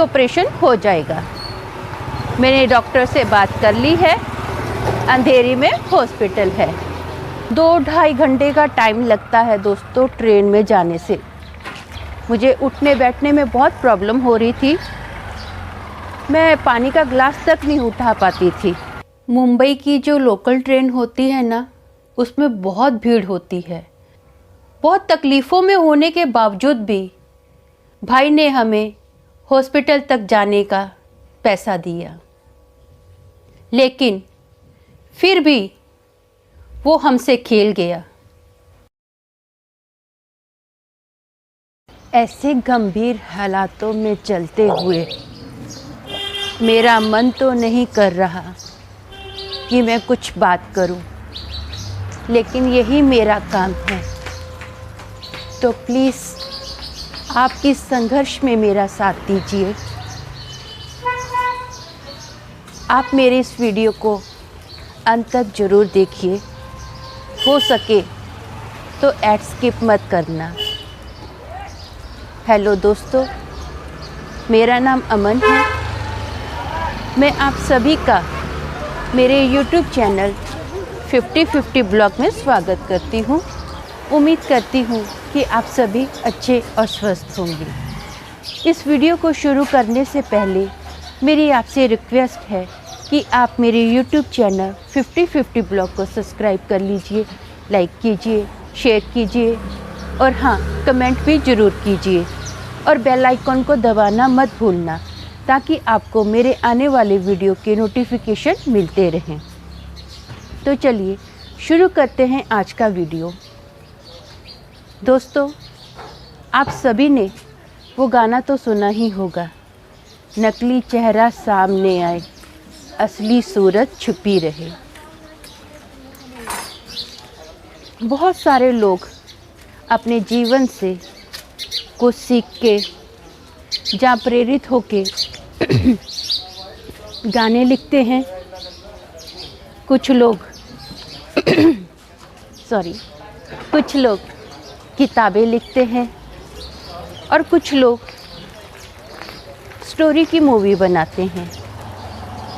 Operation हो जाएगा। मैंने डॉक्टर से बात कर ली है, अंधेरी में हॉस्पिटल है। 2-2.5 घंटे का टाइम लगता है दोस्तों ट्रेन में जाने से। मुझे उठने बैठने में बहुत प्रॉब्लम हो रही थी, मैं पानी का ग्लास तक नहीं उठा पाती थी। मुंबई की जो लोकल ट्रेन होती है ना, उसमें बहुत भीड़ होती है। बहुत तकलीफ़ों में होने के बावजूद भी भाई ने हमें हॉस्पिटल तक जाने का पैसा दिया, लेकिन फिर भी वो हमसे खेल गया। ऐसे गंभीर हालातों में चलते हुए मेरा मन तो नहीं कर रहा कि मैं कुछ बात करूं, लेकिन यही मेरा काम है। तो प्लीज़ आप इस संघर्ष में मेरा साथ दीजिए। आप मेरे इस वीडियो को अंत तक ज़रूर देखिए, हो सके तो ऐड स्किप मत करना। हेलो दोस्तों, मेरा नाम अमन है। मैं आप सभी का मेरे YouTube चैनल 50-50 ब्लॉग में स्वागत करती हूँ। उम्मीद करती हूँ कि आप सभी अच्छे और स्वस्थ होंगे। इस वीडियो को शुरू करने से पहले मेरी आपसे रिक्वेस्ट है कि आप मेरे YouTube चैनल 50-50 ब्लॉग को सब्सक्राइब कर लीजिए, लाइक कीजिए, शेयर कीजिए और हाँ, कमेंट भी ज़रूर कीजिए और बेल आइकन को दबाना मत भूलना, ताकि आपको मेरे आने वाले वीडियो के नोटिफिकेशन मिलते रहें। तो चलिए शुरू करते हैं आज का वीडियो। दोस्तों, आप सभी ने वो गाना तो सुना ही होगा, नकली चेहरा सामने आए, असली सूरत छुपी रहे। बहुत सारे लोग अपने जीवन से कुछ सीख के या प्रेरित होके गाने लिखते हैं। कुछ लोग कुछ लोग किताबें लिखते हैं और कुछ लोग स्टोरी की मूवी बनाते हैं।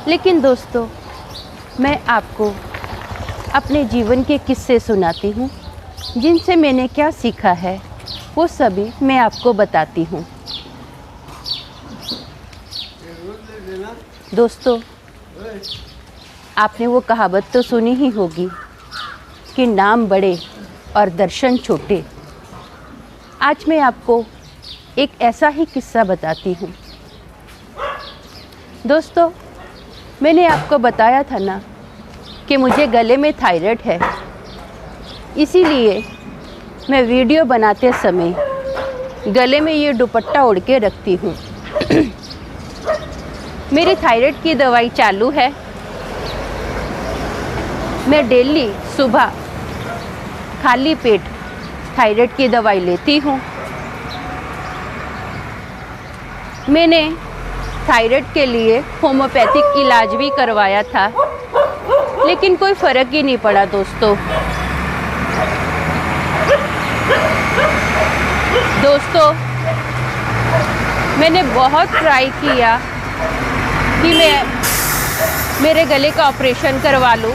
लेकिन दोस्तों, मैं आपको अपने जीवन के किस्से सुनाती हूँ, जिनसे मैंने क्या सीखा है वो सभी मैं आपको बताती हूँ। दोस्तों, आपने वो कहावत तो सुनी ही होगी कि नाम बड़े और दर्शन छोटे। आज मैं आपको एक ऐसा ही किस्सा बताती हूँ। दोस्तों, मैंने आपको बताया था ना कि मुझे गले में थायराइड है, इसीलिए मैं वीडियो बनाते समय गले में ये दुपट्टा ओढ़ के रखती हूँ। मेरी थायराइड की दवाई चालू है। मैं डेली सुबह खाली पेट थायराइड की दवाई लेती हूँ। मैंने थायराइड के लिए होम्योपैथिक इलाज भी करवाया था, लेकिन कोई फ़र्क ही नहीं पड़ा दोस्तों। मैंने बहुत ट्राई किया कि मैं मेरे गले का ऑपरेशन करवा लूं,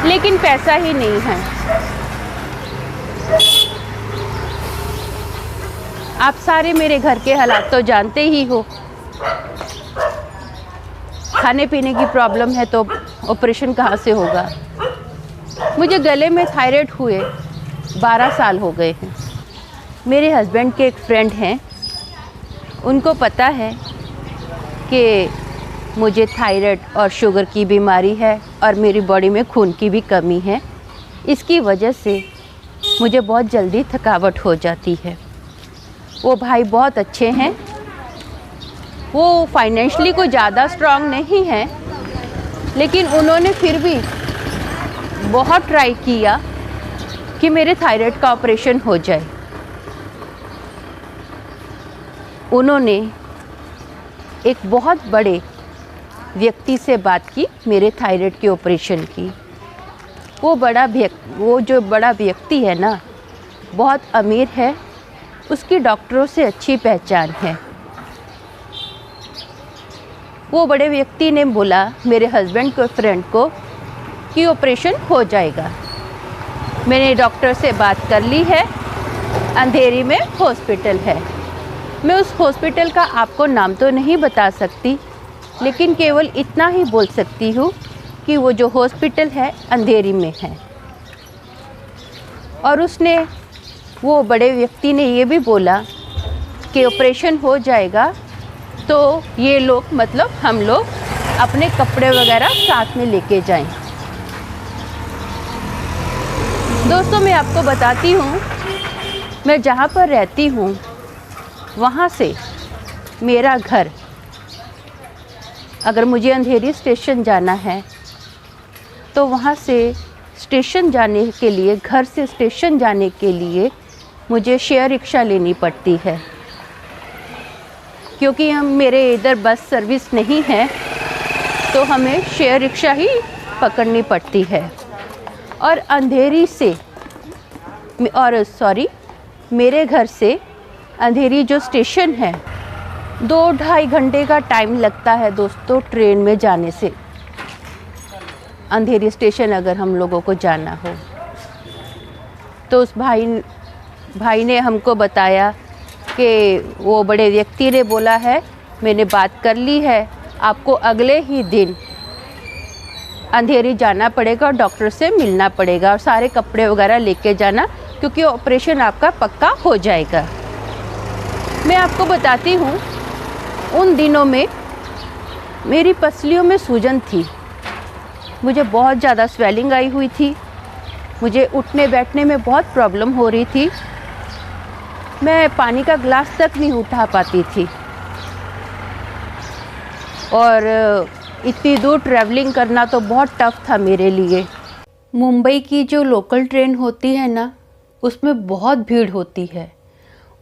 लेकिन पैसा ही नहीं है। आप सारे मेरे घर के हालात तो जानते ही हो। खाने पीने की प्रॉब्लम है तो ऑपरेशन कहाँ से होगा। मुझे गले में थायराइड हुए 12 साल हो गए हैं। मेरे हस्बैंड के एक फ्रेंड हैं, उनको पता है कि मुझे थायराइड और शुगर की बीमारी है और मेरी बॉडी में खून की भी कमी है। इसकी वजह से मुझे बहुत जल्दी थकावट हो जाती है। वो भाई बहुत अच्छे हैं, वो फाइनेंशियली कोई ज़्यादा स्ट्रांग नहीं है, लेकिन उन्होंने फिर भी बहुत ट्राई किया कि मेरे थायराइड का ऑपरेशन हो जाए। उन्होंने एक बहुत बड़े व्यक्ति से बात की मेरे थायराइड के ऑपरेशन की। वो जो बड़ा व्यक्ति है ना, बहुत अमीर है, उसकी डॉक्टरों से अच्छी पहचान है। वो बड़े व्यक्ति ने बोला मेरे हस्बैंड को, फ्रेंड को, कि ऑपरेशन हो जाएगा। मैंने डॉक्टर से बात कर ली है, अंधेरी में हॉस्पिटल है। मैं उस हॉस्पिटल का आपको नाम तो नहीं बता सकती, लेकिन केवल इतना ही बोल सकती हूँ कि वो जो हॉस्पिटल है अंधेरी में है। और वो बड़े व्यक्ति ने ये भी बोला कि ऑपरेशन हो जाएगा, तो ये लोग, मतलब हम लोग अपने कपड़े वगैरह साथ में लेके जाएं। दोस्तों, मैं आपको बताती हूँ, मैं जहाँ पर रहती हूँ वहाँ से मेरा घर, अगर मुझे अंधेरी स्टेशन जाना है तो वहाँ से स्टेशन जाने के लिए, घर से स्टेशन जाने के लिए मुझे शेयर रिक्शा लेनी पड़ती है, क्योंकि मेरे इधर बस सर्विस नहीं है, तो हमें शेयर रिक्शा ही पकड़नी पड़ती है। और अंधेरी से, मेरे घर से अंधेरी जो स्टेशन है 2-2.5 घंटे का टाइम लगता है दोस्तों, ट्रेन में जाने से। अंधेरी स्टेशन अगर हम लोगों को जाना हो तो उस भाई ने हमको बताया कि वो बड़े व्यक्ति ने बोला है, मैंने बात कर ली है, आपको अगले ही दिन अंधेरी जाना पड़ेगा और डॉक्टर से मिलना पड़ेगा और सारे कपड़े वगैरह लेके जाना, क्योंकि ऑपरेशन आपका पक्का हो जाएगा। मैं आपको बताती हूँ, उन दिनों में मेरी पसलियों में सूजन थी, मुझे बहुत ज़्यादा स्वेलिंग आई हुई थी, मुझे उठने बैठने में बहुत प्रॉब्लम हो रही थी, मैं पानी का ग्लास तक नहीं उठा पाती थी। और इतनी दूर ट्रैवलिंग करना तो बहुत टफ़ था मेरे लिए। मुंबई की जो लोकल ट्रेन होती है ना, उसमें बहुत भीड़ होती है,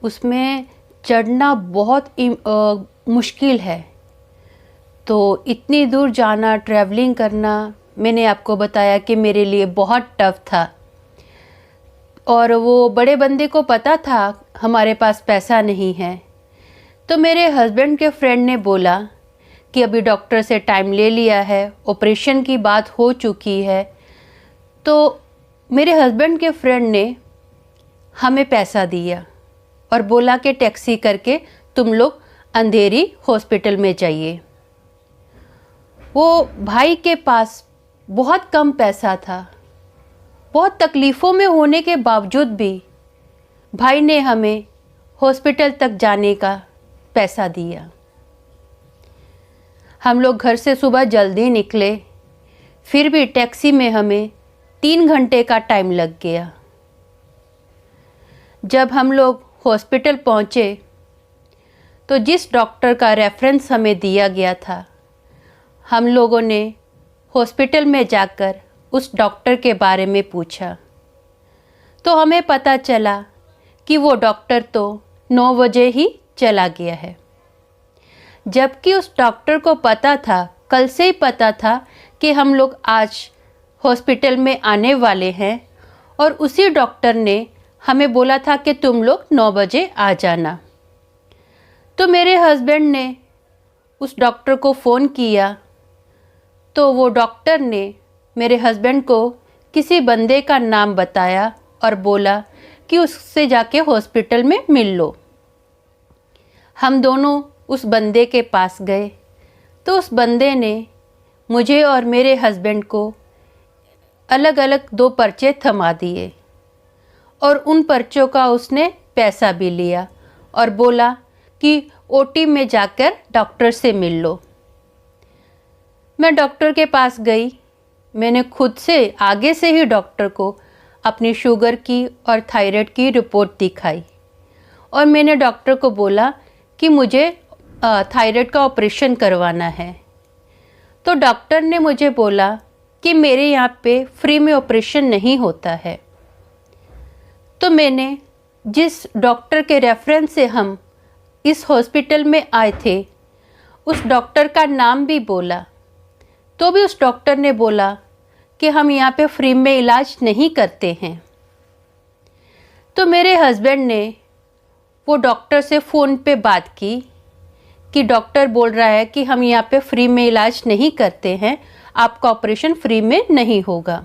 उसमें चढ़ना बहुत मुश्किल है। तो इतनी दूर जाना, ट्रैवलिंग करना, मैंने आपको बताया कि मेरे लिए बहुत टफ़ था। और वो बड़े बंदे को पता था हमारे पास पैसा नहीं है, तो मेरे हस्बैंड के फ्रेंड ने बोला कि अभी डॉक्टर से टाइम ले लिया है, ऑपरेशन की बात हो चुकी है। तो मेरे हस्बैंड के फ्रेंड ने हमें पैसा दिया और बोला कि टैक्सी करके तुम लोग अंधेरी हॉस्पिटल में जाइए। वो भाई के पास बहुत कम पैसा था, बहुत तकलीफ़ों में होने के बावजूद भी भाई ने हमें हॉस्पिटल तक जाने का पैसा दिया। हम लोग घर से सुबह जल्दी निकले, फिर भी टैक्सी में हमें 3 घंटे का टाइम लग गया। जब हम लोग हॉस्पिटल पहुँचे तो जिस डॉक्टर का रेफरेंस हमें दिया गया था, हम लोगों ने हॉस्पिटल में जाकर उस डॉक्टर के बारे में पूछा, तो हमें पता चला कि वो डॉक्टर तो 9 बजे ही चला गया है। जबकि उस डॉक्टर को पता था, कल से ही पता था कि हम लोग आज हॉस्पिटल में आने वाले हैं, और उसी डॉक्टर ने हमें बोला था कि तुम लोग 9 बजे आ जाना। तो मेरे हस्बैंड ने उस डॉक्टर को फ़ोन किया, तो वो डॉक्टर ने मेरे हस्बैंड को किसी बंदे का नाम बताया और बोला कि उससे जाके हॉस्पिटल में मिल लो। हम दोनों उस बंदे के पास गए, तो उस बंदे ने मुझे और मेरे हस्बैंड को अलग अलग 2 पर्चे थमा दिए, और उन पर्चों का उसने पैसा भी लिया और बोला कि ओटी में जाकर डॉक्टर से मिल लो। मैं डॉक्टर के पास गई, मैंने खुद से आगे से ही डॉक्टर को अपनी शुगर की और थायराइड की रिपोर्ट दिखाई, और मैंने डॉक्टर को बोला कि मुझे थायराइड का ऑपरेशन करवाना है। तो डॉक्टर ने मुझे बोला कि मेरे यहाँ पे फ्री में ऑपरेशन नहीं होता है। तो मैंने जिस डॉक्टर के रेफरेंस से हम इस हॉस्पिटल में आए थे, उस डॉक्टर का नाम भी बोला, तो भी उस डॉक्टर ने बोला कि हम यहाँ पे फ्री में इलाज नहीं करते हैं। तो मेरे हस्बैंड ने वो डॉक्टर से फ़ोन पे बात की कि डॉक्टर बोल रहा है कि हम यहाँ पे फ्री में इलाज नहीं करते हैं, आपका ऑपरेशन फ्री में नहीं होगा।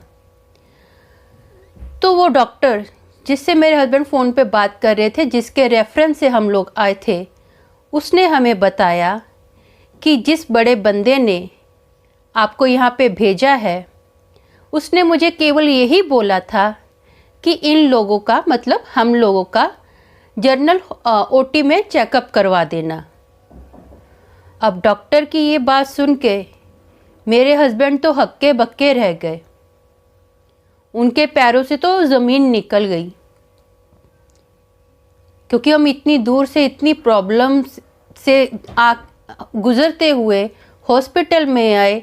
तो वो डॉक्टर जिससे मेरे हस्बैंड फ़ोन पे बात कर रहे थे, जिसके रेफरेंस से हम लोग आए थे, उसने हमें बताया कि जिस बड़े बंदे ने आपको यहाँ पे भेजा है, उसने मुझे केवल यही बोला था कि इन लोगों का, मतलब हम लोगों का जनरल ओटी में चेकअप करवा देना। अब डॉक्टर की ये बात सुन के मेरे हस्बैंड तो हक्के बक्के रह गए, उनके पैरों से तो ज़मीन निकल गई, क्योंकि हम इतनी दूर से इतनी प्रॉब्लम से गुज़रते हुए हॉस्पिटल में आए,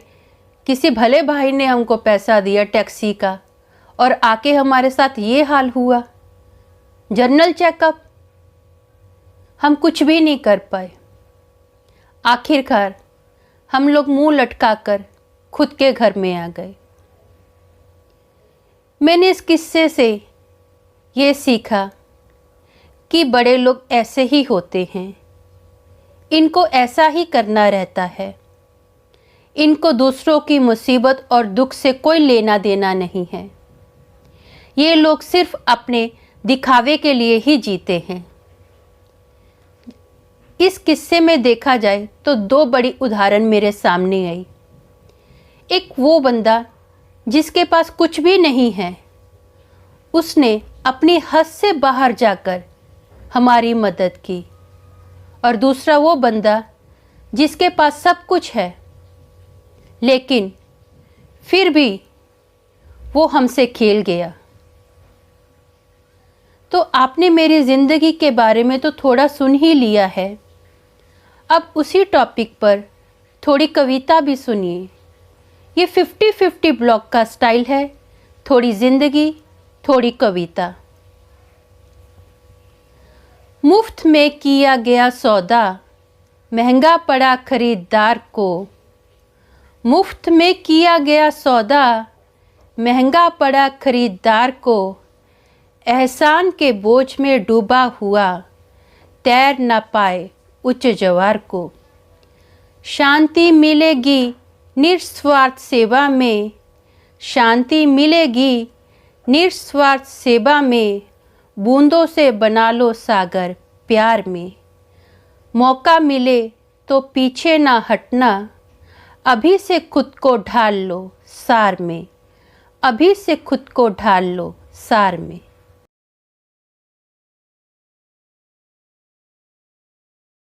किसी भले भाई ने हमको पैसा दिया टैक्सी का, और आके हमारे साथ ये हाल हुआ। जनरल चेकअप हम कुछ भी नहीं कर पाए। आखिरकार हम लोग मुंह लटकाकर खुद के घर में आ गए। मैंने इस किस्से से ये सीखा कि बड़े लोग ऐसे ही होते हैं, इनको ऐसा ही करना रहता है। इनको दूसरों की मुसीबत और दुख से कोई लेना देना नहीं है। ये लोग सिर्फ अपने दिखावे के लिए ही जीते हैं। इस किस्से में देखा जाए तो दो बड़ी उदाहरण मेरे सामने आई। एक वो बंदा जिसके पास कुछ भी नहीं है, उसने अपनी हद से बाहर जाकर हमारी मदद की, और दूसरा वो बंदा जिसके पास सब कुछ है, लेकिन फिर भी वो हमसे खेल गया। तो आपने मेरी ज़िंदगी के बारे में तो थोड़ा सुन ही लिया है, अब उसी टॉपिक पर थोड़ी कविता भी सुनिए। ये 50-50 ब्लॉग का स्टाइल है, थोड़ी ज़िंदगी थोड़ी कविता। मुफ्त में किया गया सौदा महंगा पड़ा खरीदार को। मुफ्त में किया गया सौदा महंगा पड़ा खरीदार को। एहसान के बोझ में डूबा हुआ तैर न पाए उच्च जवार को। शांति मिलेगी निस्वार्थ सेवा में। शांति मिलेगी निस्वार्थ सेवा में। बूंदों से बना लो सागर प्यार में। मौका मिले तो पीछे ना हटना। अभी से खुद को ढाल लो सार में। अभी से खुद को ढाल लो सार में।